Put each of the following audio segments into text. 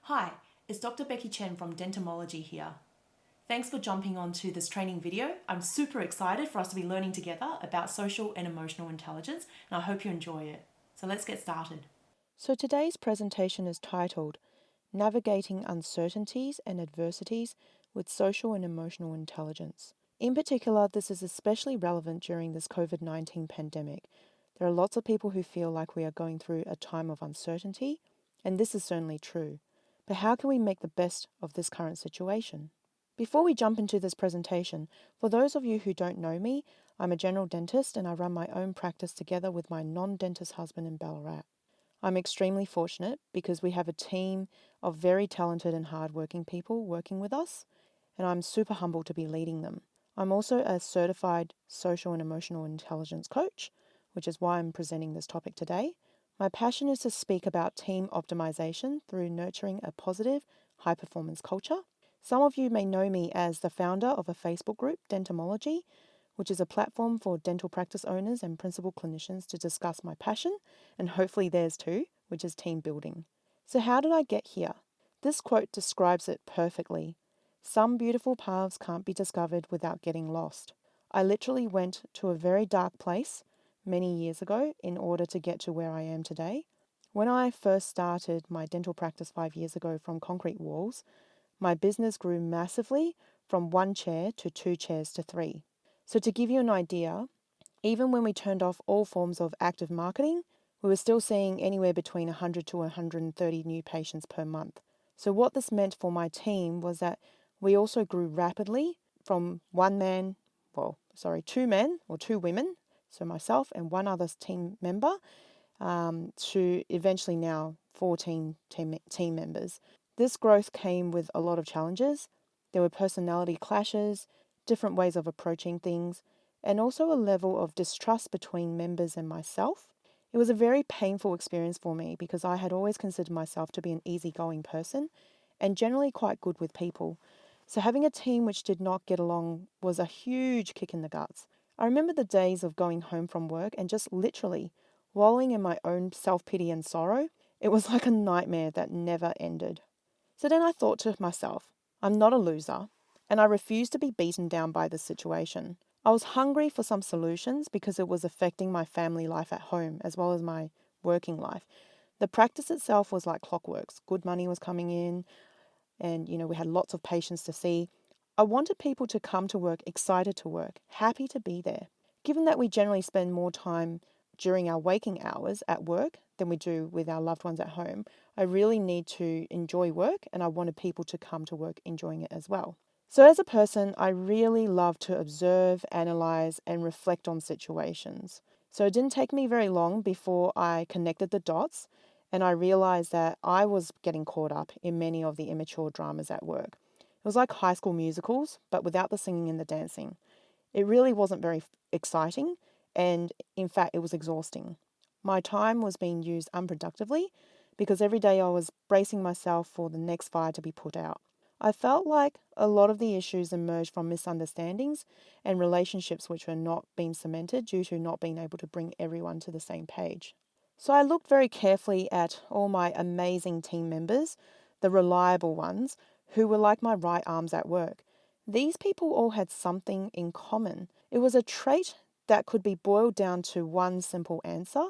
Hi, it's Dr. Becky Chen from Denteamology here. Thanks for jumping onto this training video. I'm super excited for us to be learning together about social and emotional intelligence, and I hope you enjoy it. So let's get started. So today's presentation is titled Navigating Uncertainties and Adversities with Social and Emotional Intelligence. In particular, this is especially relevant during this COVID-19 pandemic. There are lots of people who feel like we are going through a time of uncertainty, and this is certainly true. But how can we make the best of this current situation? Before we jump into this presentation, for those of you who don't know me, I'm a general dentist and I run my own practice together with my non-dentist husband in Ballarat. I'm extremely fortunate because we have a team of very talented and hardworking people working with us, and I'm super humbled to be leading them. I'm also a certified social and emotional intelligence coach, which is why I'm presenting this topic today. My passion is to speak about team optimization through nurturing a positive, high performance culture. Some of you may know me as the founder of a Facebook group, Denteamology, which is a platform for dental practice owners and principal clinicians to discuss my passion, and hopefully theirs too, which is team building. So, how did I get here? This quote describes it perfectly. Some beautiful paths can't be discovered without getting lost. I literally went to a very dark place many years ago in order to get to where I am today. When I first started my dental practice 5 years ago from concrete walls, my business grew massively from 1 chair to 2 chairs to 3. So, to give you an idea, even when we turned off all forms of active marketing, we were still seeing anywhere between 100 to 130 new patients per month. So, what this meant for my team was that we also grew rapidly from 2 men or 2 women, so myself and one other team member, to eventually now 14 team members. This growth came with a lot of challenges. There were personality clashes, different ways of approaching things, and also a level of distrust between members and myself. It was a very painful experience for me because I had always considered myself to be an easygoing person and generally quite good with people. So having a team which did not get along was a huge kick in the guts. I remember the days of going home from work and just literally wallowing in my own self-pity and sorrow. It was like a nightmare that never ended. So then I thought to myself, I'm not a loser, and I refuse to be beaten down by this situation. I was hungry for some solutions because it was affecting my family life at home as well as my working life. The practice itself was like clockworks. Good money was coming in, and we had lots of patients to see. I wanted people to come to work excited to work, happy to be there. Given that we generally spend more time during our waking hours at work than we do with our loved ones at home, I really need to enjoy work and I wanted people to come to work enjoying it as well. So as a person, I really love to observe, analyze, and reflect on situations. So it didn't take me very long before I connected the dots and I realized that I was getting caught up in many of the immature dramas at work. It was like High School Musicals, but without the singing and the dancing. It really wasn't very exciting, and in fact, it was exhausting. My time was being used unproductively because every day I was bracing myself for the next fire to be put out. I felt like a lot of the issues emerged from misunderstandings and relationships which were not being cemented due to not being able to bring everyone to the same page. So I looked very carefully at all my amazing team members, the reliable ones, who were like my right arms at work. These people all had something in common. It was a trait that could be boiled down to one simple answer,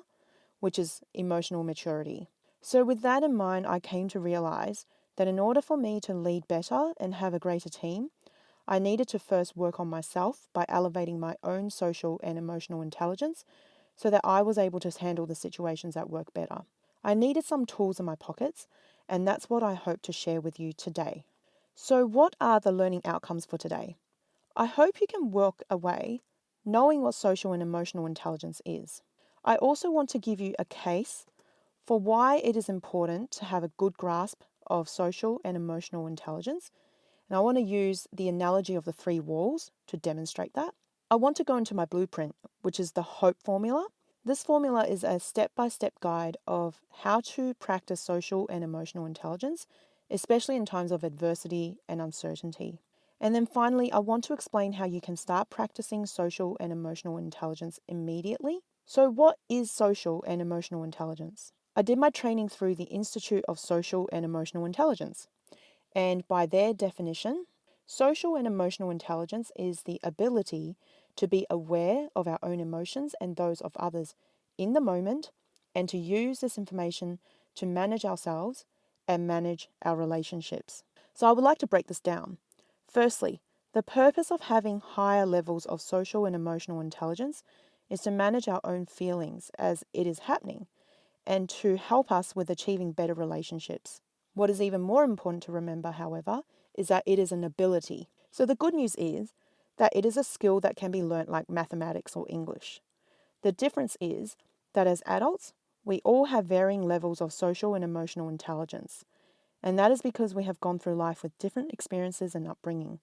which is emotional maturity. So, with that in mind, I came to realize that in order for me to lead better and have a greater team, I needed to first work on myself by elevating my own social and emotional intelligence so that I was able to handle the situations at work better. I needed some tools in my pockets, and that's what I hope to share with you today. So, what are the learning outcomes for today? I hope you can walk away knowing what social and emotional intelligence is. I also want to give you a case for why it is important to have a good grasp of social and emotional intelligence. And I want to use the analogy of the 3 walls to demonstrate that. I want to go into my blueprint, which is the HOPE formula. This formula is a step-by-step guide of how to practice social and emotional intelligence, especially in times of adversity and uncertainty. And then finally, I want to explain how you can start practicing social and emotional intelligence immediately. So what is social and emotional intelligence? I did my training through the Institute of Social and Emotional Intelligence. And by their definition, social and emotional intelligence is the ability to be aware of our own emotions and those of others in the moment, and to use this information to manage ourselves and manage our relationships. So I would like to break this down. Firstly, the purpose of having higher levels of social and emotional intelligence is to manage our own feelings as it is happening and to help us with achieving better relationships. What is even more important to remember, however, is that it is an ability. So the good news is that it is a skill that can be learnt like mathematics or English. The difference is that as adults, we all have varying levels of social and emotional intelligence. And that is because we have gone through life with different experiences and upbringing.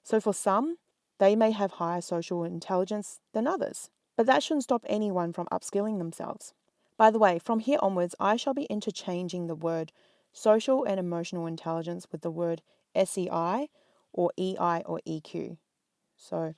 So for some, they may have higher social intelligence than others. But that shouldn't stop anyone from upskilling themselves. By the way, from here onwards, I shall be interchanging the word social and emotional intelligence with the word SEI or EI or EQ. So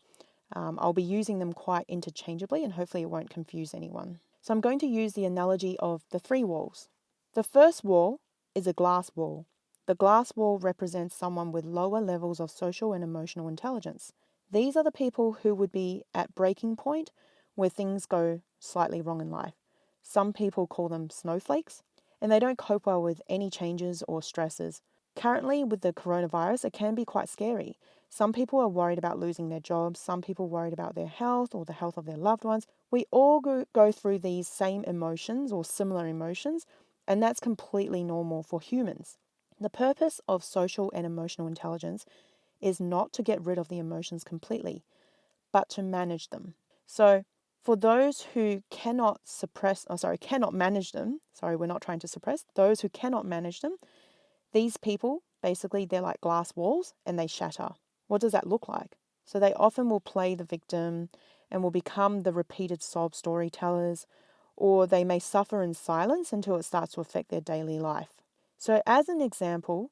I'll be using them quite interchangeably, and hopefully it won't confuse anyone. So I'm going to use the analogy of the three walls. The first wall is a glass wall. The glass wall represents someone with lower levels of social and emotional intelligence. These are the people who would be at breaking point where things go slightly wrong in life. Some people call them snowflakes, and they don't cope well with any changes or stresses. Currently, with the coronavirus, it can be quite scary. Some people are worried about losing their jobs, some people worried about their health or the health of their loved ones. We all go through these same emotions or similar emotions, and that's completely normal for humans. The purpose of social and emotional intelligence is not to get rid of the emotions completely, but to manage them. So, for those who cannot manage them, we're not trying to suppress, those who cannot manage them, these people, basically, they're like glass walls and they shatter. What does that look like? So they often will play the victim and will become the repeated sob storytellers, or they may suffer in silence until it starts to affect their daily life. So as an example,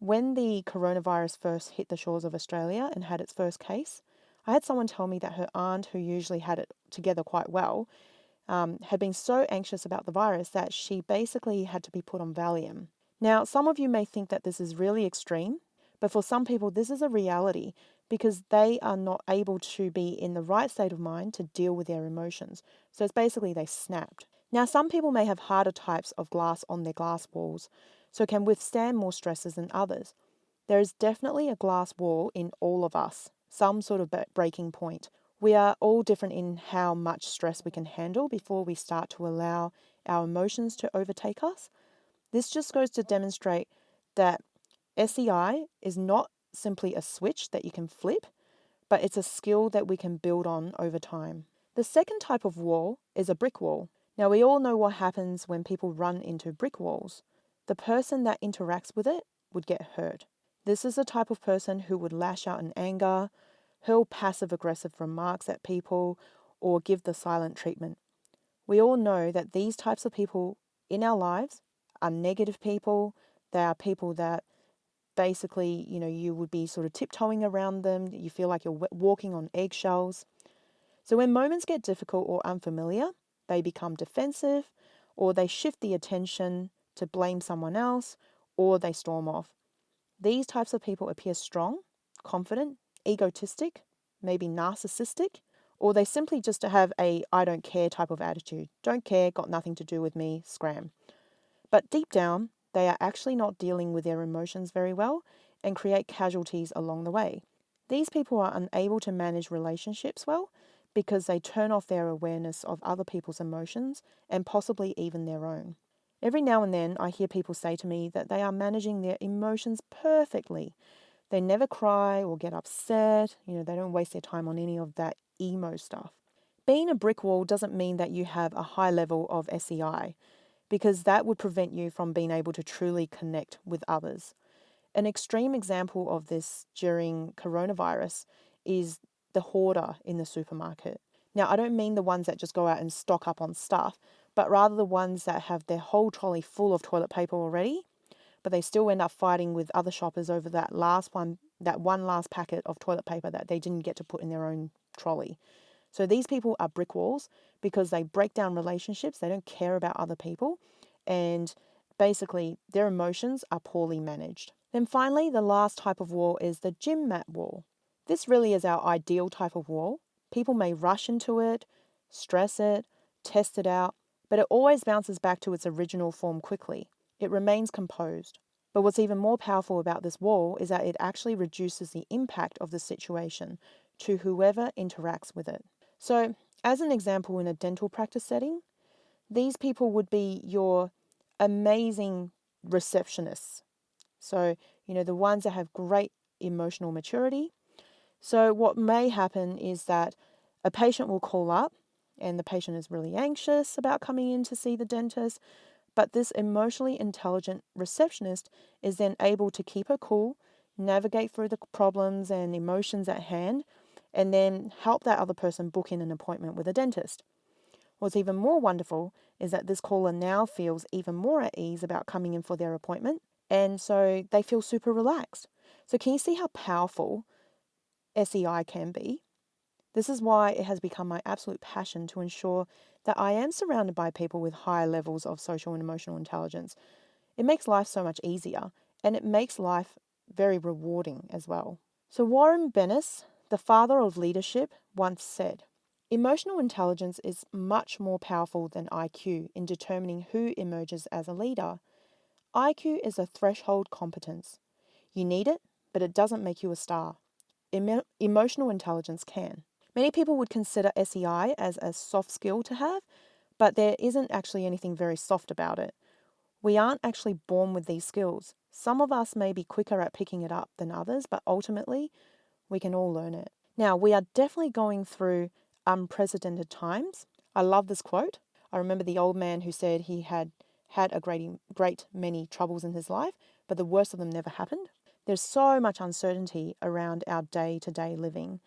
when the coronavirus first hit the shores of Australia and had its first case, I had someone tell me that her aunt, who usually had it together quite well, had been so anxious about the virus that she basically had to be put on Valium. Now, some of you may think that this is really extreme, but for some people, this is a reality because they are not able to be in the right state of mind to deal with their emotions. So it's basically they snapped. Now, some people may have harder types of glass on their glass walls, so can withstand more stresses than others. There is definitely a glass wall in all of us, some sort of breaking point. We are all different in how much stress we can handle before we start to allow our emotions to overtake us. This just goes to demonstrate that SEI is not simply a switch that you can flip, but it's a skill that we can build on over time. The second type of wall is a brick wall. Now, we all know what happens when people run into brick walls. The person that interacts with it would get hurt. This is the type of person who would lash out in anger, hurl passive-aggressive remarks at people, or give the silent treatment. We all know that these types of people in our lives are negative people. They are people that basically, you would be sort of tiptoeing around them. You feel like you're walking on eggshells. So when moments get difficult or unfamiliar, they become defensive, or they shift the attention to blame someone else, or they storm off. These types of people appear strong, confident, egotistic, maybe narcissistic, or they simply just have a I don't care type of attitude. Don't care, got nothing to do with me, scram. But deep down, they are actually not dealing with their emotions very well and create casualties along the way. These people are unable to manage relationships well because they turn off their awareness of other people's emotions and possibly even their own. Every now and then I hear people say to me that they are managing their emotions perfectly. They never cry or get upset, they don't waste their time on any of that emo stuff. Being a brick wall doesn't mean that you have a high level of SEI, because that would prevent you from being able to truly connect with others. An extreme example of this during coronavirus is the hoarder in the supermarket. Now, I don't mean the ones that just go out and stock up on stuff, but rather the ones that have their whole trolley full of toilet paper already, but they still end up fighting with other shoppers over that one last packet of toilet paper that they didn't get to put in their own trolley. So these people are brick walls because they break down relationships, they don't care about other people, and basically their emotions are poorly managed. Then finally, the last type of wall is the gym mat wall. This really is our ideal type of wall. People may rush into it, stress it, test it out, but it always bounces back to its original form quickly. It remains composed. But what's even more powerful about this wall is that it actually reduces the impact of the situation to whoever interacts with it. So, as an example, in a dental practice setting, these people would be your amazing receptionists. So, the ones that have great emotional maturity. So, what may happen is that a patient will call up and the patient is really anxious about coming in to see the dentist. But this emotionally intelligent receptionist is then able to keep her cool, navigate through the problems and emotions at hand, and then help that other person book in an appointment with a dentist. What's even more wonderful is that this caller now feels even more at ease about coming in for their appointment, and so they feel super relaxed. So can you see how powerful SEI can be? This is why it has become my absolute passion to ensure that I am surrounded by people with higher levels of social and emotional intelligence. It makes life so much easier, and it makes life very rewarding as well. So Warren Bennis, the father of leadership, once said, "Emotional intelligence is much more powerful than IQ in determining who emerges as a leader. IQ is a threshold competence. You need it, but it doesn't make you a star. Emotional intelligence can." Many people would consider SEI as a soft skill to have, but there isn't actually anything very soft about it. We aren't actually born with these skills. Some of us may be quicker at picking it up than others, but ultimately, we can all learn it. Now, we are definitely going through unprecedented times. I love this quote. I remember the old man who said he had a great many troubles in his life, but the worst of them never happened. There's so much uncertainty around our day-to-day living.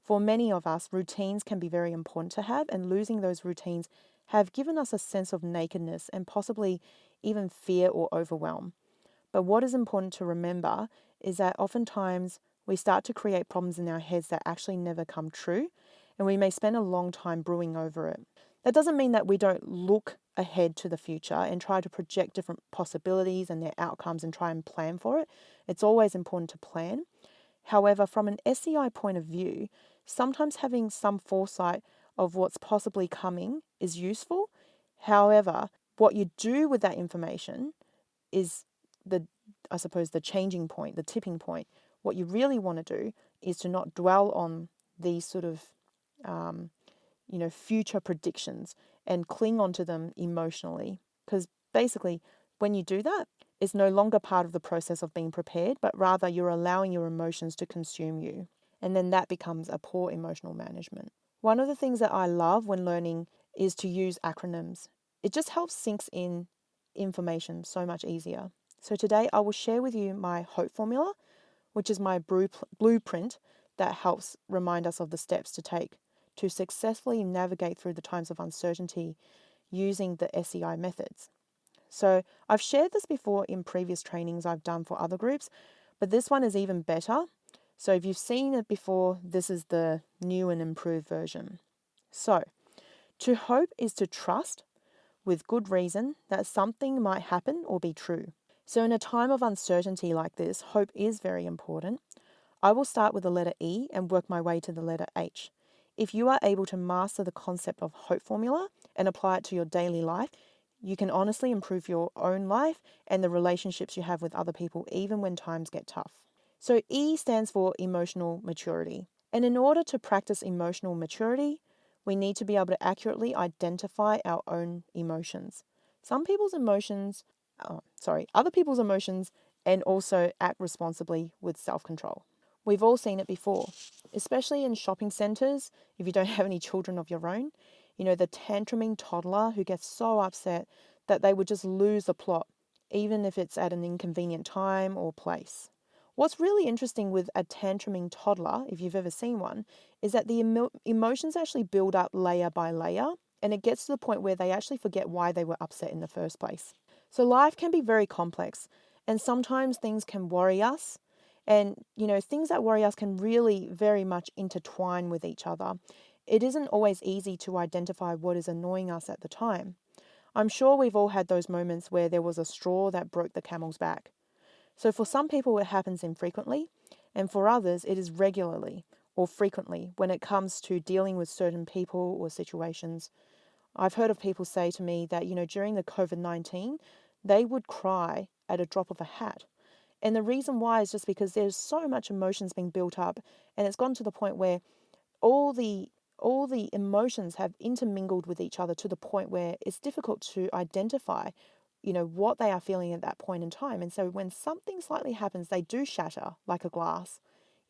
For many of us, routines can be very important to have, and losing those routines have given us a sense of nakedness and possibly even fear or overwhelm. But what is important to remember is that oftentimes we start to create problems in our heads that actually never come true, and we may spend a long time brewing over it. That doesn't mean that we don't look ahead to the future and try to project different possibilities and their outcomes and try and plan for it. It's always important to plan. However, from an SEI point of view, sometimes having some foresight of what's possibly coming is useful. However, what you do with that information is the changing point, the tipping point. What you really want to do is to not dwell on these sort of, future predictions and cling onto them emotionally. Because basically, when you do that, it's no longer part of the process of being prepared, but rather you're allowing your emotions to consume you. And then that becomes a poor emotional management. One of the things that I love when learning is to use acronyms. It just helps sinks in information so much easier. So today I will share with you my HOPE formula, which is my blueprint that helps remind us of the steps to take to successfully navigate through the times of uncertainty using the SEI methods. So I've shared this before in previous trainings I've done for other groups, but this one is even better. So if you've seen it before, this is the new and improved version. So to hope is to trust with good reason that something might happen or be true. So in a time of uncertainty like this, hope is very important. I will start with the letter E and work my way to the letter H. If you are able to master the concept of HOPE formula and apply it to your daily life, you can honestly improve your own life and the relationships you have with other people, even when times get tough. So E stands for emotional maturity. And in order to practice emotional maturity, we need to be able to accurately identify our own emotions. Other people's emotions, and also act responsibly with self-control. We've all seen it before, especially in shopping centres, if you don't have any children of your own. The tantruming toddler who gets so upset that they would just lose the plot, even if it's at an inconvenient time or place. What's really interesting with a tantruming toddler, if you've ever seen one, is that the emotions actually build up layer by layer, and it gets to the point where they actually forget why they were upset in the first place. So life can be very complex, and sometimes things can worry us. And, things that worry us can really very much intertwine with each other. It isn't always easy to identify what is annoying us at the time. I'm sure we've all had those moments where there was a straw that broke the camel's back. So for some people, it happens infrequently, and for others, it is regularly or frequently when it comes to dealing with certain people or situations. I've heard of people say to me that, during the COVID-19, they would cry at a drop of a hat. And the reason why is just because there's so much emotions being built up, and it's gotten to the point where all the emotions have intermingled with each other to the point where it's difficult to identify, what they are feeling at that point in time. And so when something slightly happens, they do shatter like a glass.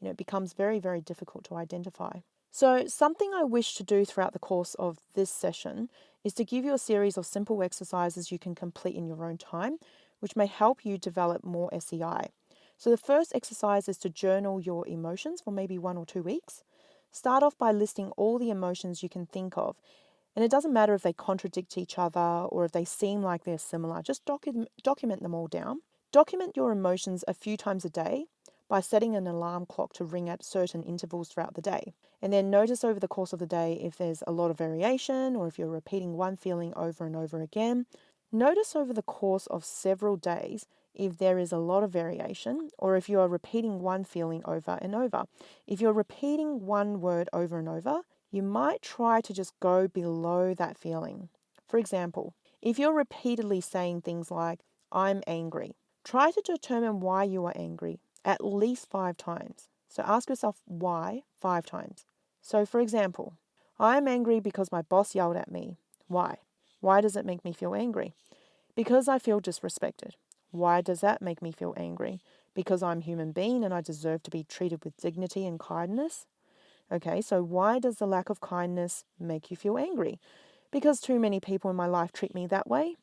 It becomes very, very difficult to identify. So something I wish to do throughout the course of this session is to give you a series of simple exercises you can complete in your own time, which may help you develop more SEI. So the first exercise is to journal your emotions for maybe 1 or 2 weeks. Start off by listing all the emotions you can think of. And it doesn't matter if they contradict each other or if they seem like they're similar. Just document them all down. Document your emotions a few times a day by setting an alarm clock to ring at certain intervals throughout the day. And then notice over the course of the day if there's a lot of variation or if you're repeating one feeling over and over again. Notice over the course of several days if there is a lot of variation or if you are repeating one feeling over and over. If you're repeating one word over and over, you might try to just go below that feeling. For example, if you're repeatedly saying things like, I'm angry, try to determine why you are angry at least 5 times. So ask yourself why 5 times. So for example, I'm angry because my boss yelled at me. Why? Why does it make me feel angry? Because I feel disrespected. Why does that make me feel angry? Because I'm a human being and I deserve to be treated with dignity and kindness. Okay, so why does the lack of kindness make you feel angry? Because too many people in my life treat me that way.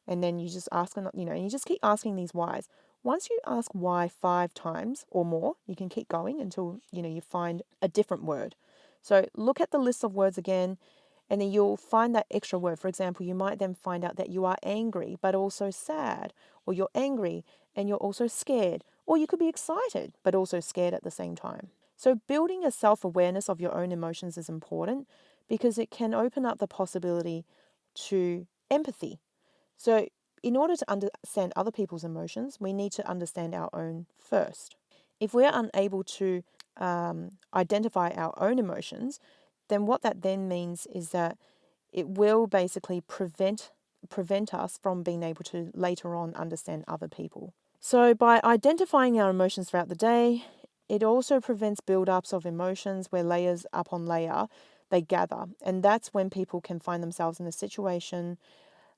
And then you just ask, and you just keep asking these whys. Once you ask why 5 times or more, you can keep going until, you find a different word. So look at the list of words again, and then you'll find that extra word. For example, you might then find out that you are angry, but also sad, or you're angry and you're also scared, or you could be excited, but also scared at the same time. So building a self-awareness of your own emotions is important because it can open up the possibility to empathy. So in order to understand other people's emotions, we need to understand our own first. If we're unable to identify our own emotions, then what that then means is that it will basically prevent us from being able to later on understand other people. So by identifying our emotions throughout the day, it also prevents build-ups of emotions where layers upon layer they gather. And that's when people can find themselves in a situation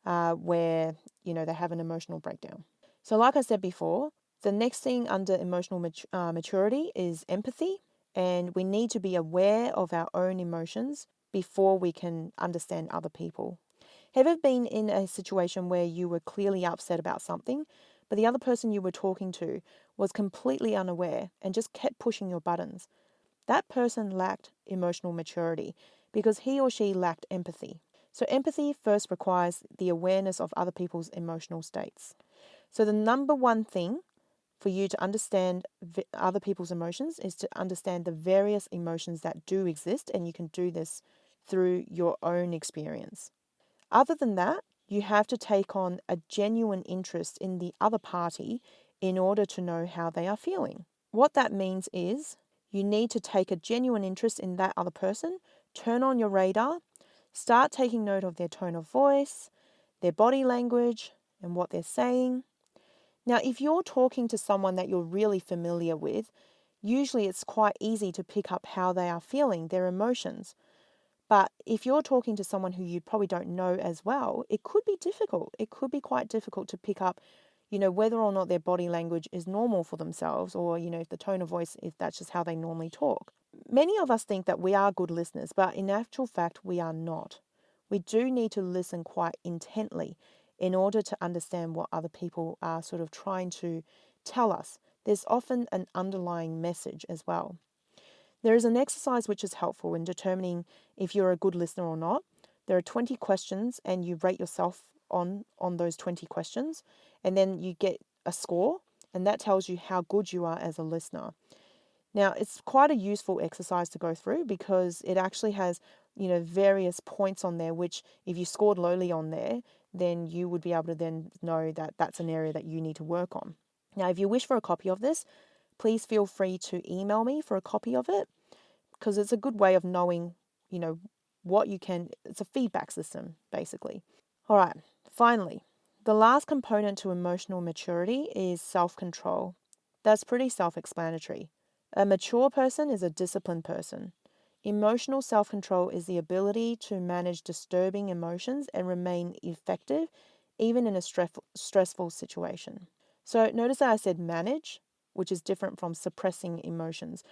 where, they have an emotional breakdown. So like I said before, the next thing under emotional maturity is empathy. And we need to be aware of our own emotions before we can understand other people. Have you ever been in a situation where you were clearly upset about something, but the other person you were talking to was completely unaware and just kept pushing your buttons? That person lacked emotional maturity because he or she lacked empathy. So empathy first requires the awareness of other people's emotional states. So the number one thing for you to understand other people's emotions is to understand the various emotions that do exist, and you can do this through your own experience. Other than that, you have to take on a genuine interest in the other party in order to know how they are feeling. What that means is you need to take a genuine interest in that other person, turn on your radar, start taking note of their tone of voice, their body language, and what they're saying. Now, if you're talking to someone that you're really familiar with, usually it's quite easy to pick up how they are feeling, their emotions. But if you're talking to someone who you probably don't know as well, it could be difficult. It could be quite difficult to pick up, whether or not their body language is normal for themselves or, if the tone of voice, if that's just how they normally talk. Many of us think that we are good listeners, but in actual fact, we are not. We do need to listen quite intently in order to understand what other people are sort of trying to tell us. There's often an underlying message as well. There is an exercise which is helpful in determining if you're a good listener or not. There are 20 questions and you rate yourself on those 20 questions, and then you get a score, and that tells you how good you are as a listener. Now, it's quite a useful exercise to go through because it actually has, various points on there, which if you scored lowly on there, then you would be able to then know that that's an area that you need to work on. Now, if you wish for a copy of this, please feel free to email me for a copy of it, because it's a good way of knowing, what you can. It's a feedback system, basically. All right, finally, the last component to emotional maturity is self-control. That's pretty self-explanatory. A mature person is a disciplined person. Emotional self-control is the ability to manage disturbing emotions and remain effective even in a stressful situation. So notice that I said manage, which is different from suppressing emotions.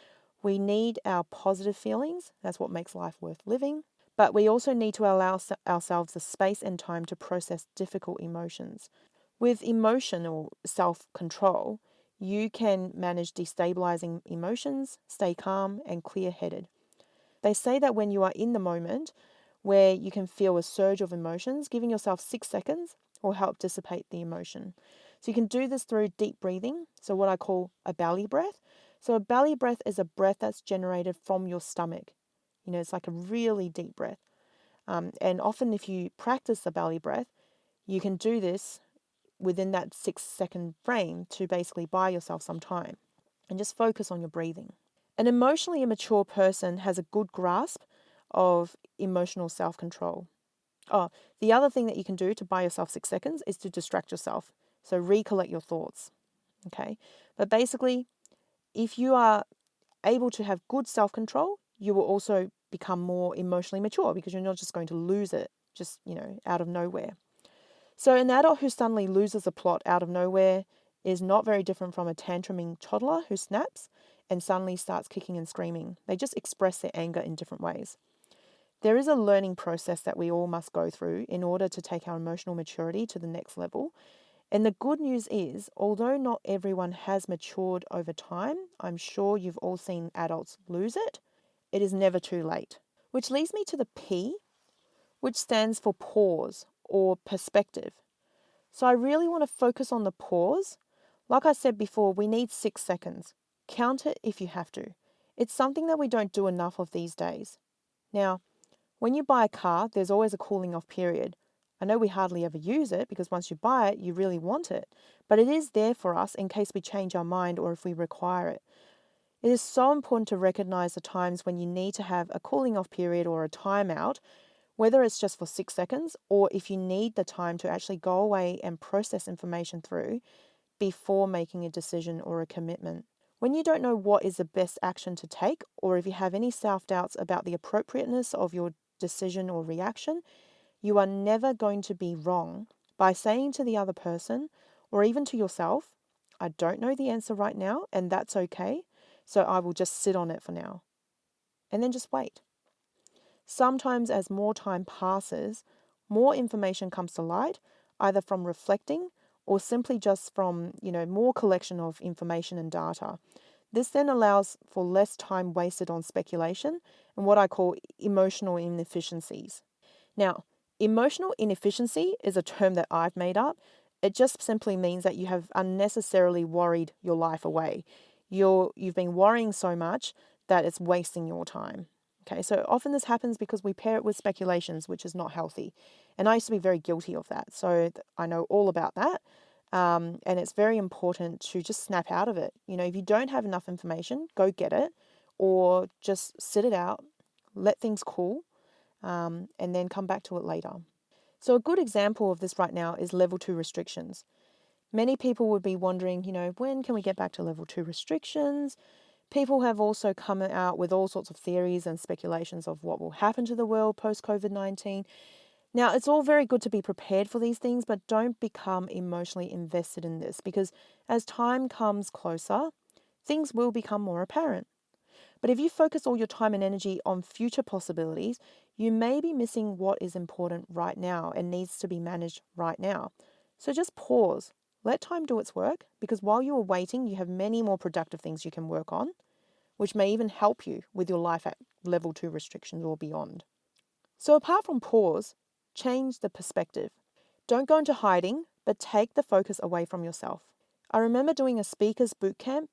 We need our positive feelings. That's what makes life worth living. But we also need to allow ourselves the space and time to process difficult emotions. With emotional self-control, you can manage destabilizing emotions, stay calm and clear-headed. They say that when you are in the moment where you can feel a surge of emotions, giving yourself 6 seconds will help dissipate the emotion. So you can do this through deep breathing, so what I call a belly breath. So a belly breath is a breath that's generated from your stomach. It's like a really deep breath. And often if you practice the belly breath, you can do this within that 6-second frame to basically buy yourself some time and just focus on your breathing. An emotionally immature person has a good grasp of emotional self-control. Oh, the other thing that you can do to buy yourself 6 seconds is to distract yourself. So recollect your thoughts. Okay. But basically, if you are able to have good self-control, you will also become more emotionally mature because you're not just going to lose it just, out of nowhere. So an adult who suddenly loses a plot out of nowhere is not very different from a tantruming toddler who snaps and suddenly starts kicking and screaming. They just express their anger in different ways. There is a learning process that we all must go through in order to take our emotional maturity to the next level. And the good news is, although not everyone has matured over time, I'm sure you've all seen adults lose it. It is never too late. Which leads me to the P, which stands for pause or perspective. So I really want to focus on the pause. Like I said before, we need 6 seconds. Count it if you have to. It's something that we don't do enough of these days. Now, when you buy a car, there's always a cooling off period. I know we hardly ever use it because once you buy it, you really want it. But it is there for us in case we change our mind or if we require it. It is so important to recognize the times when you need to have a cooling off period or a timeout, whether it's just for 6 seconds or if you need the time to actually go away and process information through before making a decision or a commitment. When you don't know what is the best action to take, or if you have any self-doubts about the appropriateness of your decision or reaction, you are never going to be wrong by saying to the other person or even to yourself, I don't know the answer right now, and that's okay, so I will just sit on it for now. And then just wait. Sometimes as more time passes, more information comes to light, either from reflecting or simply just from, more collection of information and data. This then allows for less time wasted on speculation and what I call emotional inefficiencies. Now, emotional inefficiency is a term that I've made up. It just simply means that you have unnecessarily worried your life away. You've been worrying so much that it's wasting your time. Okay, so often this happens because we pair it with speculations, which is not healthy. And I used to be very guilty of that. So I know all about that. And it's very important to just snap out of it. If you don't have enough information, go get it or just sit it out, let things cool, and then come back to it later. So a good example of this right now is level 2 restrictions. Many people would be wondering, when can we get back to level 2 restrictions? People have also come out with all sorts of theories and speculations of what will happen to the world post-COVID-19. Now, it's all very good to be prepared for these things, but don't become emotionally invested in this because as time comes closer, things will become more apparent. But if you focus all your time and energy on future possibilities, you may be missing what is important right now and needs to be managed right now. So just pause. Let time do its work because while you are waiting, you have many more productive things you can work on, which may even help you with your life at level 2 restrictions or beyond. So apart from pause, change the perspective. Don't go into hiding, but take the focus away from yourself. I remember doing a speaker's boot camp,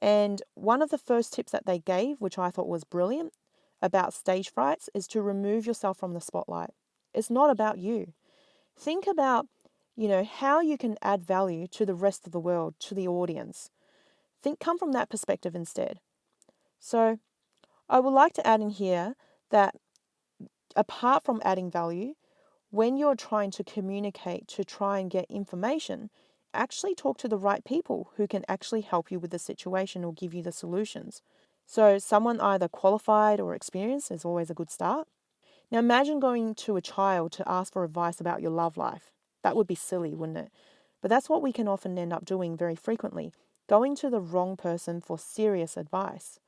and one of the first tips that they gave, which I thought was brilliant, about stage frights is to remove yourself from the spotlight. It's not about you. Think about, how you can add value to the rest of the world, to the audience. Come from that perspective instead. So I would like to add in here that apart from adding value, when you're trying to communicate to try and get information, actually talk to the right people who can actually help you with the situation or give you the solutions. So someone either qualified or experienced is always a good start. Now imagine going to a child to ask for advice about your love life. That would be silly, wouldn't it? But that's what we can often end up doing very frequently, going to the wrong person for serious advice.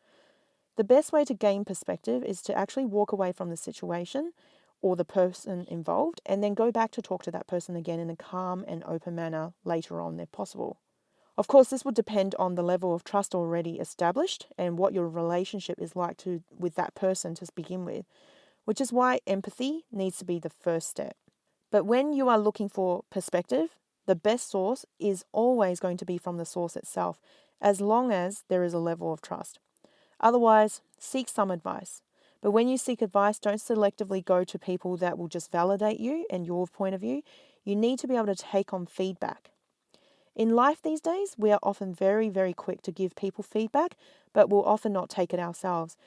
The best way to gain perspective is to actually walk away from the situation or the person involved and then go back to talk to that person again in a calm and open manner later on if possible. Of course, this would depend on the level of trust already established and what your relationship is like with that person to begin with, which is why empathy needs to be the first step. But when you are looking for perspective, the best source is always going to be from the source itself, as long as there is a level of trust. Otherwise, seek some advice. But when you seek advice, don't selectively go to people that will just validate you and your point of view. You need to be able to take on feedback. In life these days, we are often very, very quick to give people feedback, but we'll often not take it ourselves.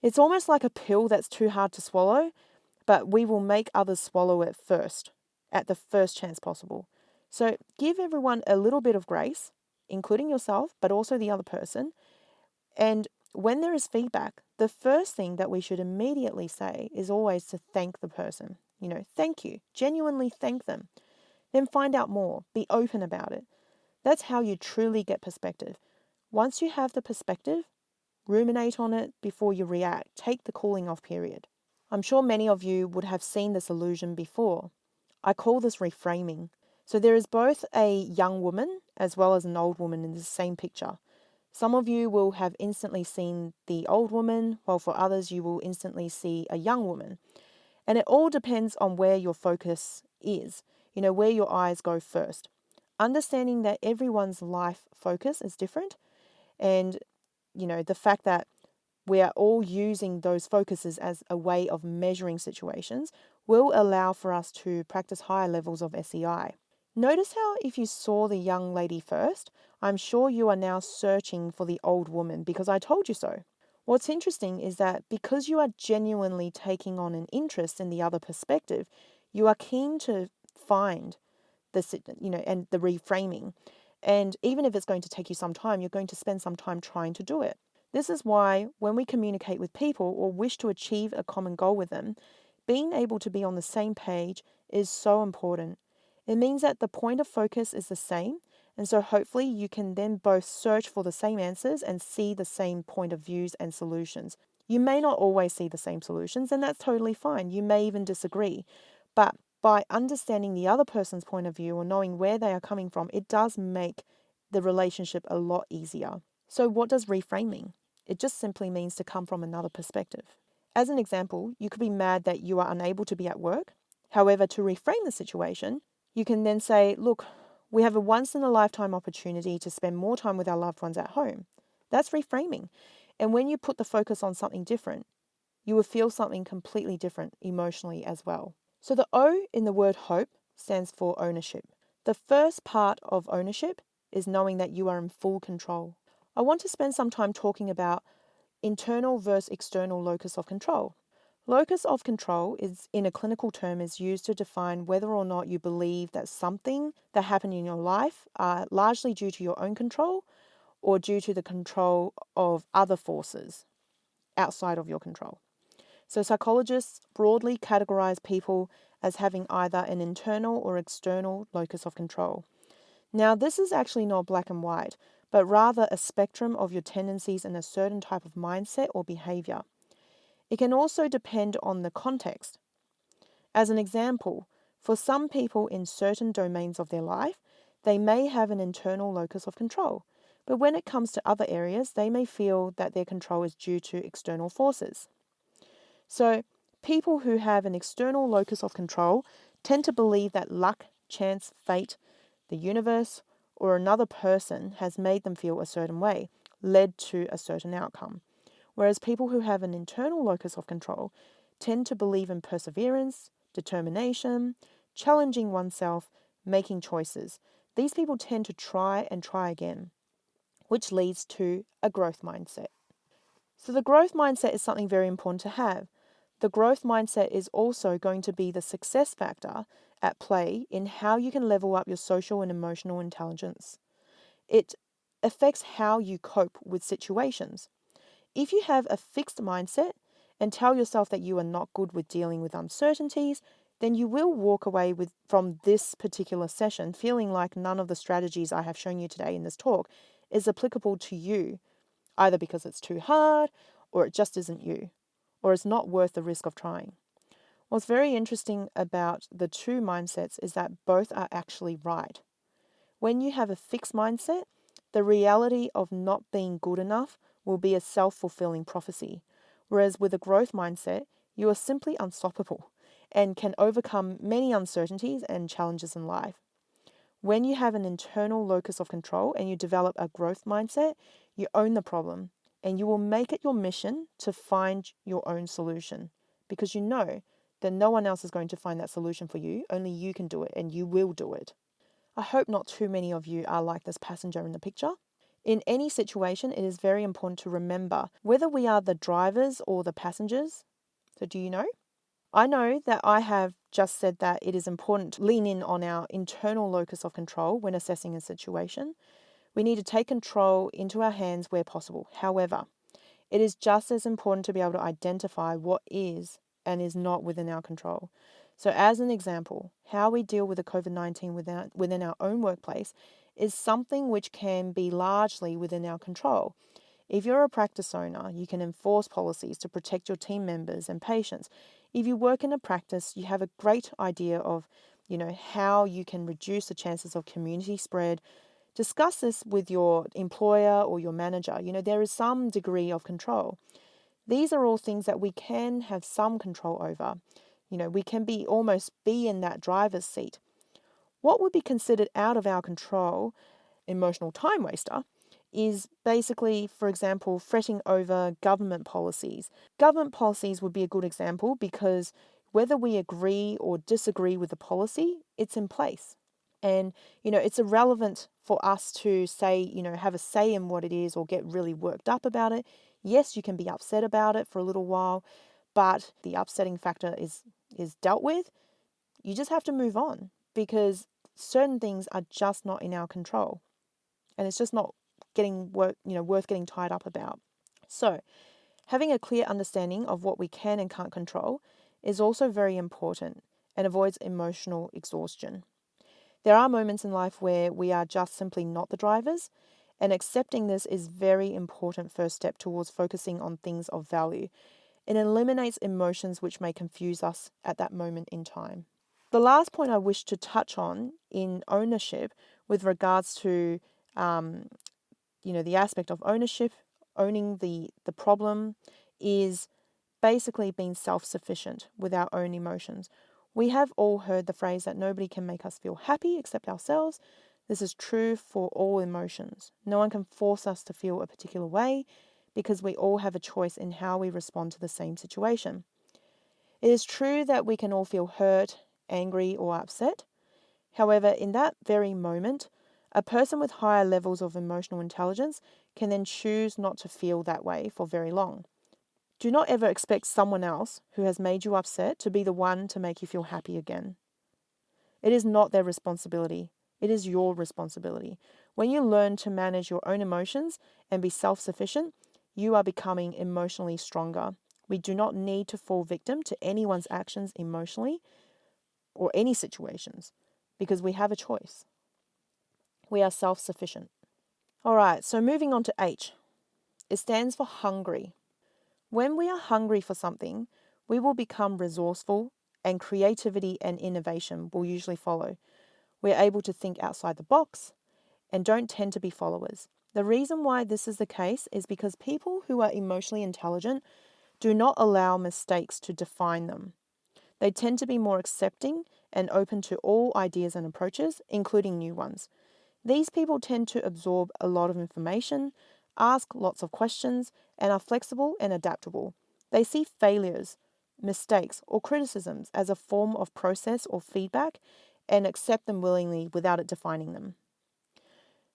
It's almost like a pill that's too hard to swallow, but we will make others swallow it first, at the first chance possible. So give everyone a little bit of grace, including yourself, but also the other person. And when there is feedback, the first thing that we should immediately say is always to thank the person. Thank you. Genuinely thank them. Then find out more. Be open about it. That's how you truly get perspective. Once you have the perspective, ruminate on it before you react. Take the cooling off period. I'm sure many of you would have seen this illusion before. I call this reframing. So there is both a young woman as well as an old woman in the same picture. Some of you will have instantly seen the old woman, while for others you will instantly see a young woman. And it all depends on where your focus is, where your eyes go first. Understanding that everyone's life focus is different and, the fact that we are all using those focuses as a way of measuring situations will allow for us to practice higher levels of SEI. Notice how if you saw the young lady first, I'm sure you are now searching for the old woman because I told you so. What's interesting is that because you are genuinely taking on an interest in the other perspective, you are keen to find and the reframing. And even if it's going to take you some time, you're going to spend some time trying to do it. This is why when we communicate with people or wish to achieve a common goal with them, being able to be on the same page is so important. It means that the point of focus is the same, and so hopefully you can then both search for the same answers and see the same point of views and solutions. You may not always see the same solutions, and that's totally fine. You may even disagree. But by understanding the other person's point of view or knowing where they are coming from, it does make the relationship a lot easier. So what does reframing? It just simply means to come from another perspective. As an example, you could be mad that you are unable to be at work. However, to reframe the situation, you can then say, look, we have a once-in-a-lifetime opportunity to spend more time with our loved ones at home. That's reframing. And when you put the focus on something different, you will feel something completely different emotionally as well. So the O in the word hope stands for ownership. The first part of ownership is knowing that you are in full control. I want to spend some time talking about internal versus external locus of control. Locus of control is, in a clinical term, is used to define whether or not you believe that something that happened in your life are largely due to your own control or due to the control of other forces outside of your control. So psychologists broadly categorize people as having either an internal or external locus of control. Now, this is actually not black and white, but rather a spectrum of your tendencies in a certain type of mindset or behavior. It can also depend on the context. As an example, for some people in certain domains of their life, they may have an internal locus of control, but when it comes to other areas, they may feel that their control is due to external forces. So, people who have an external locus of control tend to believe that luck, chance, fate, the universe, or another person has made them feel a certain way, led to a certain outcome. Whereas people who have an internal locus of control tend to believe in perseverance, determination, challenging oneself, making choices. These people tend to try and try again, which leads to a growth mindset. So the growth mindset is something very important to have. The growth mindset is also going to be the success factor at play in how you can level up your social and emotional intelligence. It affects how you cope with situations. If you have a fixed mindset and tell yourself that you are not good with dealing with uncertainties, then you will walk away from this particular session feeling like none of the strategies I have shown you today in this talk is applicable to you, either because it's too hard or it just isn't you, or it's not worth the risk of trying. What's very interesting about the two mindsets is that both are actually right. When you have a fixed mindset, the reality of not being good enough will be a self-fulfilling prophecy, whereas with a growth mindset, you are simply unstoppable and can overcome many uncertainties and challenges in life. When you have an internal locus of control and you develop a growth mindset, you own the problem and you will make it your mission to find your own solution, because you know that no one else is going to find that solution for you. Only you can do it, and you will do it. I hope not too many of you are like this passenger in the picture. In any situation, it is very important to remember whether we are the drivers or the passengers. So do you know? I know that I have just said that it is important to lean in on our internal locus of control when assessing a situation. We need to take control into our hands where possible. However, it is just as important to be able to identify what is and is not within our control. So as an example, how we deal with the COVID-19 within our own workplace is something which can be largely within our control. If you're a practice owner, you can enforce policies to protect your team members and patients. If you work in a practice, you have a great idea of, how you can reduce the chances of community spread. Discuss this with your employer or your manager. There is some degree of control. These are all things that we can have some control over. We can almost be in that driver's seat. What would be considered out of our control, emotional time waster, is basically, for example, fretting over government policies. Government policies would be a good example because whether we agree or disagree with the policy, it's in place. And, it's irrelevant for us to say, have a say in what it is or get really worked up about it. Yes, you can be upset about it for a little while, but the upsetting factor is dealt with. You just have to move on because certain things are just not in our control. And it's just not worth getting tied up about. So, having a clear understanding of what we can and can't control is also very important and avoids emotional exhaustion. There are moments in life where we are just simply not the drivers, and accepting this is a very important first step towards focusing on things of value. It eliminates emotions which may confuse us at that moment in time. The last point I wish to touch on in ownership with regards to the aspect of ownership, owning the problem, is basically being self-sufficient with our own emotions. We have all heard the phrase that nobody can make us feel happy except ourselves. This is true for all emotions. No one can force us to feel a particular way because we all have a choice in how we respond to the same situation. It is true that we can all feel hurt, angry, or upset. However, in that very moment, a person with higher levels of emotional intelligence can then choose not to feel that way for very long. Do not ever expect someone else who has made you upset to be the one to make you feel happy again. It is not their responsibility. It is your responsibility. When you learn to manage your own emotions and be self-sufficient, you are becoming emotionally stronger. We do not need to fall victim to anyone's actions emotionally or any situations because we have a choice. We are self-sufficient. All right, so moving on to H. It stands for hungry. When we are hungry for something, we will become resourceful and creativity and innovation will usually follow. We're able to think outside the box and don't tend to be followers. The reason why this is the case is because people who are emotionally intelligent do not allow mistakes to define them. They tend to be more accepting and open to all ideas and approaches, including new ones. These people tend to absorb a lot of information, ask lots of questions, and are flexible and adaptable. They see failures mistakes, or criticisms as a form of process or feedback and accept them willingly without it defining them.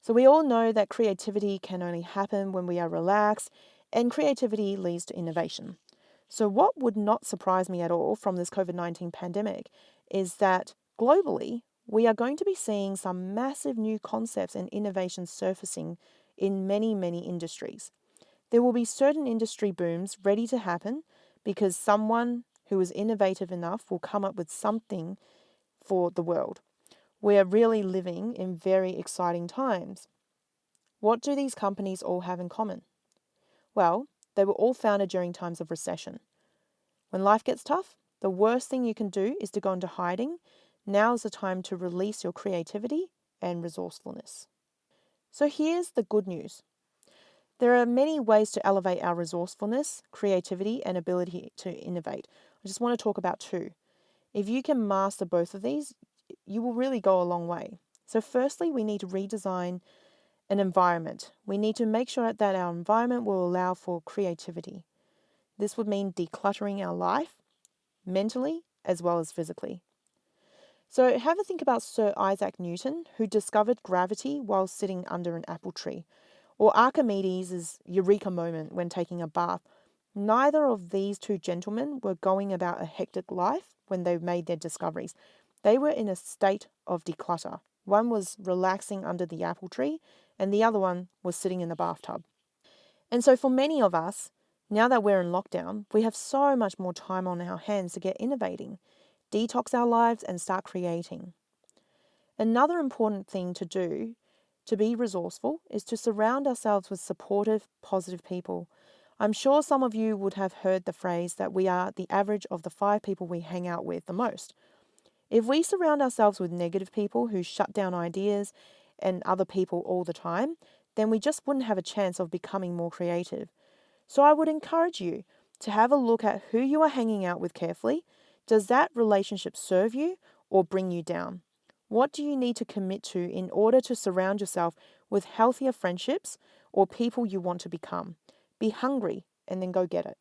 So we all know that creativity can only happen when we are relaxed, and creativity leads to innovation. So what would not surprise me at all from this COVID-19 pandemic is that globally, we are going to be seeing some massive new concepts and innovations surfacing in many, many industries. There will be certain industry booms ready to happen because someone who is innovative enough will come up with something for the world. We are really living in very exciting times. What do these companies all have in common? Well, they were all founded during times of recession. When life gets tough, the worst thing you can do is to go into hiding. Now is the time to release your creativity and resourcefulness. So here's the good news. There are many ways to elevate our resourcefulness, creativity, and ability to innovate. I just want to talk about two. If you can master both of these, you will really go a long way. So firstly, we need to redesign an environment. We need to make sure that our environment will allow for creativity. This would mean decluttering our life, mentally as well as physically. So have a think about Sir Isaac Newton, who discovered gravity while sitting under an apple tree, or Archimedes' eureka moment when taking a bath. Neither of these two gentlemen were going about a hectic life when they made their discoveries. They were in a state of declutter. One was relaxing under the apple tree, and the other one was sitting in the bathtub. And so for many of us, now that we're in lockdown, we have so much more time on our hands to get innovating, detox our lives, and start creating. Another important thing to do to be resourceful is to surround ourselves with supportive, positive people. I'm sure some of you would have heard the phrase that we are the average of the 5 people we hang out with the most. If we surround ourselves with negative people who shut down ideas and other people all the time, then we just wouldn't have a chance of becoming more creative. So I would encourage you to have a look at who you are hanging out with carefully. Does that relationship serve you or bring you down? What do you need to commit to in order to surround yourself with healthier friendships or people you want to become? Be hungry and then go get it.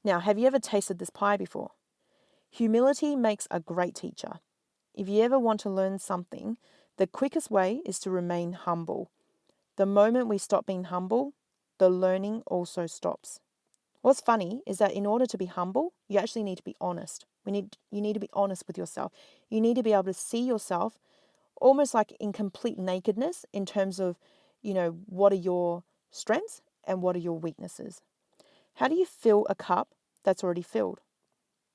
Now, have you ever tasted this pie before? Humility makes a great teacher. If you ever want to learn something, the quickest way is to remain humble. The moment we stop being humble, the learning also stops. What's funny is that in order to be humble, you actually need to be honest. You need to be honest with yourself. You need to be able to see yourself almost like in complete nakedness in terms of, what are your strengths and what are your weaknesses. How do you fill a cup that's already filled?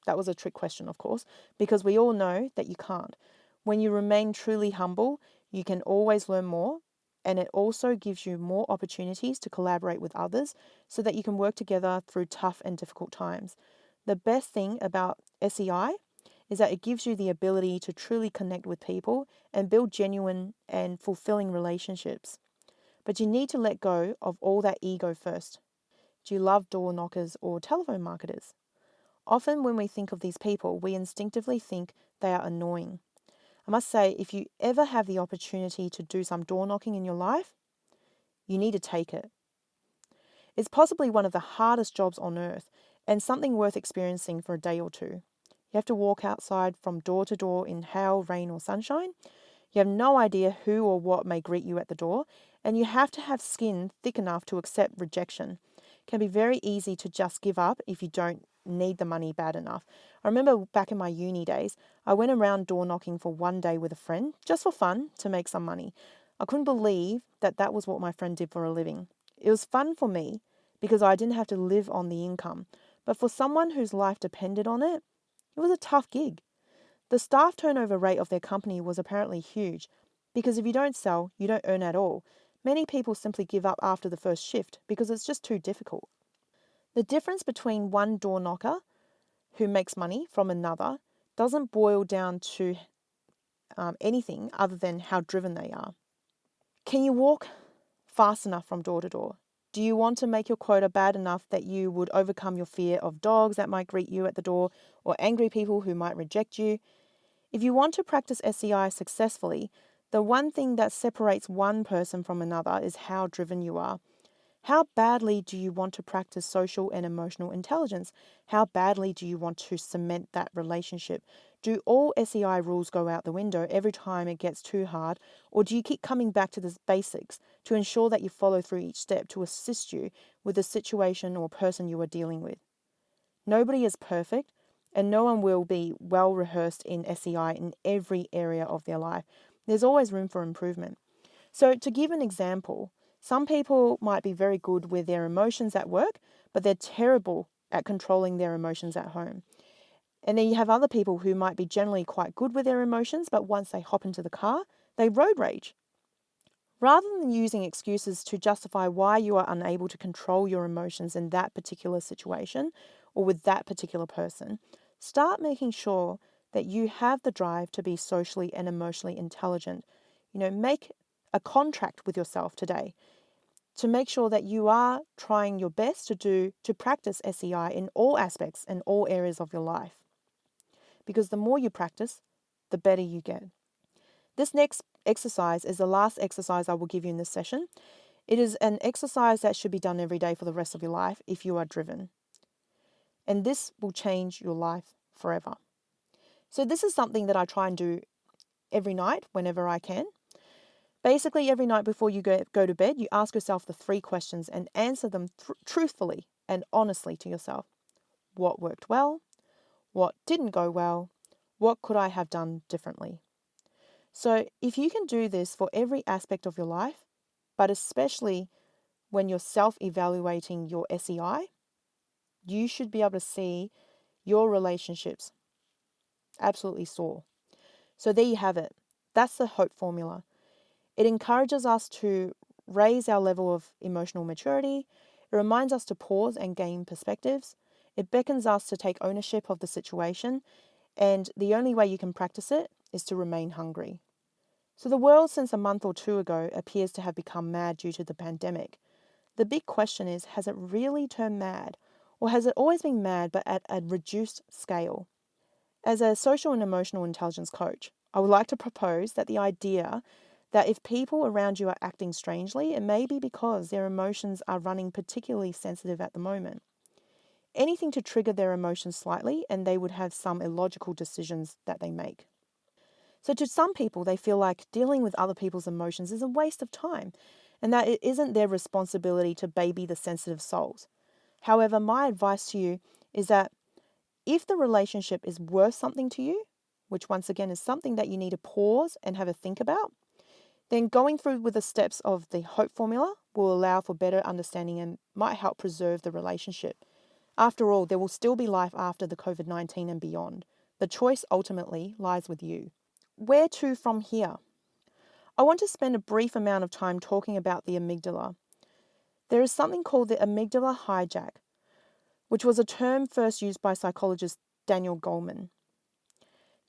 That was a trick question, of course, because we all know that you can't. When you remain truly humble, you can always learn more, and it also gives you more opportunities to collaborate with others so that you can work together through tough and difficult times. The best thing about SEI is that it gives you the ability to truly connect with people and build genuine and fulfilling relationships. But you need to let go of all that ego first. Do you love door knockers or telephone marketers? Often when we think of these people, we instinctively think they are annoying. I must say, if you ever have the opportunity to do some door knocking in your life, you need to take it. It's possibly one of the hardest jobs on earth and something worth experiencing for a day or two. You have to walk outside from door to door in hail, rain, or sunshine. You have no idea who or what may greet you at the door, and you have to have skin thick enough to accept rejection. It can be very easy to just give up if you don't need the money bad enough. I remember back in my uni days, I went around door knocking for one day with a friend, just for fun, to make some money. I couldn't believe that was what my friend did for a living. It was fun for me because I didn't have to live on the income, but for someone whose life depended on it, it was a tough gig. The staff turnover rate of their company was apparently huge because if you don't sell, you don't earn at all. Many people simply give up after the first shift because it's just too difficult. The difference between one door knocker who makes money from another doesn't boil down to anything other than how driven they are. Can you walk fast enough from door to door? Do you want to make your quota bad enough that you would overcome your fear of dogs that might greet you at the door or angry people who might reject you? If you want to practice SEI successfully, the one thing that separates one person from another is how driven you are. How badly do you want to practice social and emotional intelligence? How badly do you want to cement that relationship? Do all SEI rules go out the window every time it gets too hard? Or do you keep coming back to the basics to ensure that you follow through each step to assist you with the situation or person you are dealing with? Nobody is perfect, and no one will be well rehearsed in SEI in every area of their life. There's always room for improvement. So, to give an example, some people might be very good with their emotions at work, but they're terrible at controlling their emotions at home. And then you have other people who might be generally quite good with their emotions, but once they hop into the car, they road rage. Rather than using excuses to justify why you are unable to control your emotions in that particular situation or with that particular person, start making sure that you have the drive to be socially and emotionally intelligent. Make a contract with yourself today to make sure that you are trying your best to practice SEI in all aspects and all areas of your life. Because the more you practice, the better you get. This next exercise is the last exercise I will give you in this session. It is an exercise that should be done every day for the rest of your life if you are driven. And this will change your life forever. So this is something that I try and do every night whenever I can. Basically, every night before you go to bed, you ask yourself the 3 questions and answer them truthfully and honestly to yourself. What worked well? What didn't go well? What could I have done differently? So if you can do this for every aspect of your life, but especially when you're self-evaluating your SEI, you should be able to see your relationships absolutely soar. So there you have it. That's the HOPE formula. It encourages us to raise our level of emotional maturity. It reminds us to pause and gain perspectives. It beckons us to take ownership of the situation. And the only way you can practice it is to remain hungry. So the world since a month or 2 ago appears to have become mad due to the pandemic. The big question is, has it really turned mad? Or has it always been mad but at a reduced scale? As a social and emotional intelligence coach, I would like to propose that the idea that if people around you are acting strangely, it may be because their emotions are running particularly sensitive at the moment. Anything to trigger their emotions slightly, and they would have some illogical decisions that they make. So to some people, they feel like dealing with other people's emotions is a waste of time and that it isn't their responsibility to baby the sensitive souls. However, my advice to you is that if the relationship is worth something to you, which once again is something that you need to pause and have a think about, then going through with the steps of the HOPE formula will allow for better understanding and might help preserve the relationship. After all, there will still be life after the COVID-19 and beyond. The choice ultimately lies with you. Where to from here? I want to spend a brief amount of time talking about the amygdala. There is something called the amygdala hijack, which was a term first used by psychologist Daniel Goleman.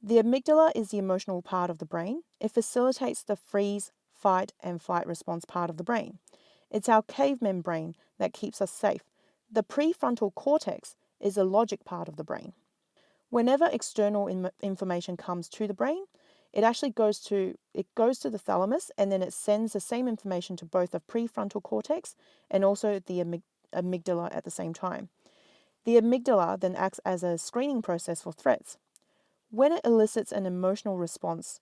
The amygdala is the emotional part of the brain. It facilitates the freeze, fight, and flight response part of the brain. It's our caveman brain that keeps us safe. The prefrontal cortex is the logic part of the brain. Whenever external information comes to the brain, it actually goes to the thalamus, and then it sends the same information to both the prefrontal cortex and also the amygdala at the same time. The amygdala then acts as a screening process for threats. When it elicits an emotional response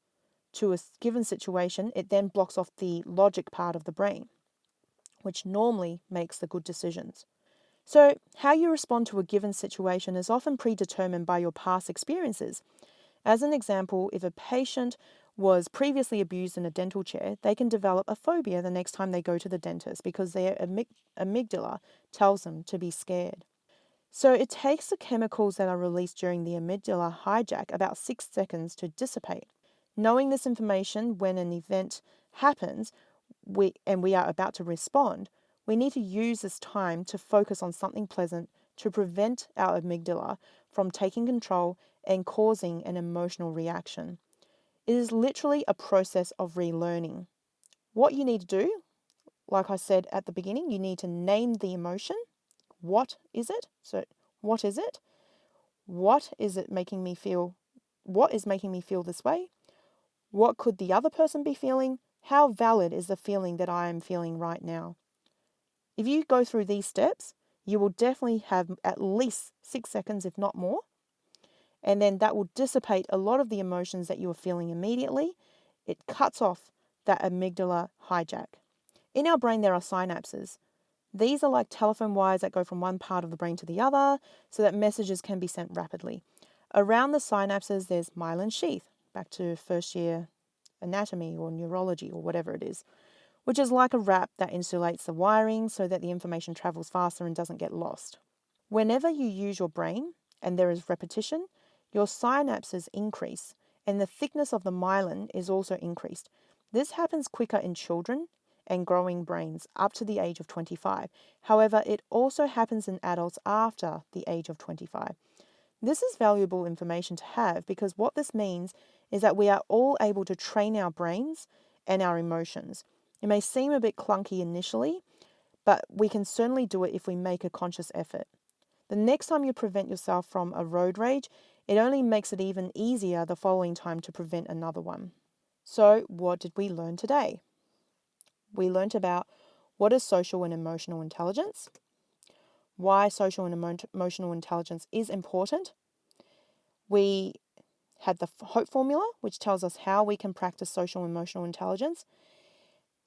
to a given situation, it then blocks off the logic part of the brain, which normally makes the good decisions. So, how you respond to a given situation is often predetermined by your past experiences. As an example, if a patient was previously abused in a dental chair, they can develop a phobia the next time they go to the dentist because their amygdala tells them to be scared. So it takes the chemicals that are released during the amygdala hijack about 6 seconds to dissipate. Knowing this information when an event happens we are about to respond, we need to use this time to focus on something pleasant to prevent our amygdala from taking control and causing an emotional reaction. It is literally a process of relearning. What you need to do, like I said at the beginning, you need to name the emotion. What is it? So, what is it? What is it making me feel? What is making me feel this way? What could the other person be feeling? How valid is the feeling that I am feeling right now? If you go through these steps, you will definitely have at least 6 seconds, if not more. And then that will dissipate a lot of the emotions that you are feeling immediately. It cuts off that amygdala hijack. In our brain, there are synapses. These are like telephone wires that go from one part of the brain to the other so that messages can be sent rapidly. Around the synapses, there's myelin sheath, back to first year anatomy or neurology or whatever it is, which is like a wrap that insulates the wiring so that the information travels faster and doesn't get lost. Whenever you use your brain and there is repetition, your synapses increase and the thickness of the myelin is also increased. This happens quicker in children and growing brains up to the age of 25. However, it also happens in adults after the age of 25. This is valuable information to have because what this means is that we are all able to train our brains and our emotions. It may seem a bit clunky initially, but we can certainly do it if we make a conscious effort. The next time you prevent yourself from a road rage, it only makes it even easier the following time to prevent another one. So, what did we learn today? We learned about what is social and emotional intelligence, why social and emotional intelligence is important. We had the HOPE formula, which tells us how we can practice social and emotional intelligence.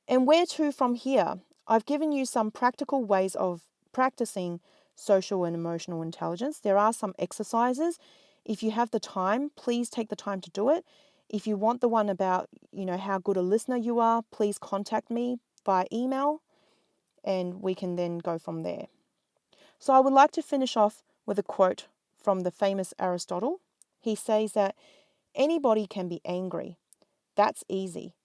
And where to from here? I've given you some practical ways of practicing social and emotional intelligence. There are some exercises. If you have the time, please take the time to do it. If you want the one about, how good a listener you are, please contact me by email and we can then go from there. So I would like to finish off with a quote from the famous Aristotle. He says that anybody can be angry. That's easy.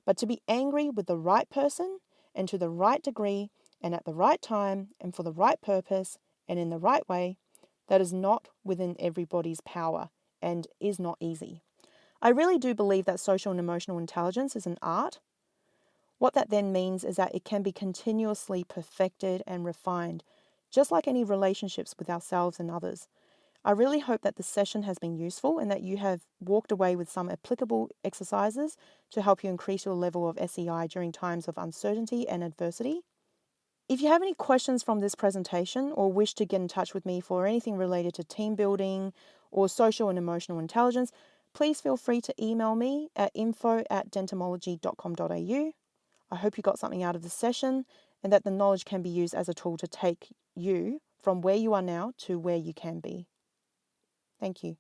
But to be angry with the right person and to the right degree and at the right time and for the right purpose and in the right way, that is not within everybody's power and is not easy. I really do believe that social and emotional intelligence is an art. What that then means is that it can be continuously perfected and refined, just like any relationships with ourselves and others. I really hope that this session has been useful and that you have walked away with some applicable exercises to help you increase your level of SEI during times of uncertainty and adversity. If you have any questions from this presentation or wish to get in touch with me for anything related to team building or social and emotional intelligence, please feel free to email me at info@denteamology.com.au. I hope you got something out of this session and that the knowledge can be used as a tool to take you from where you are now to where you can be. Thank you.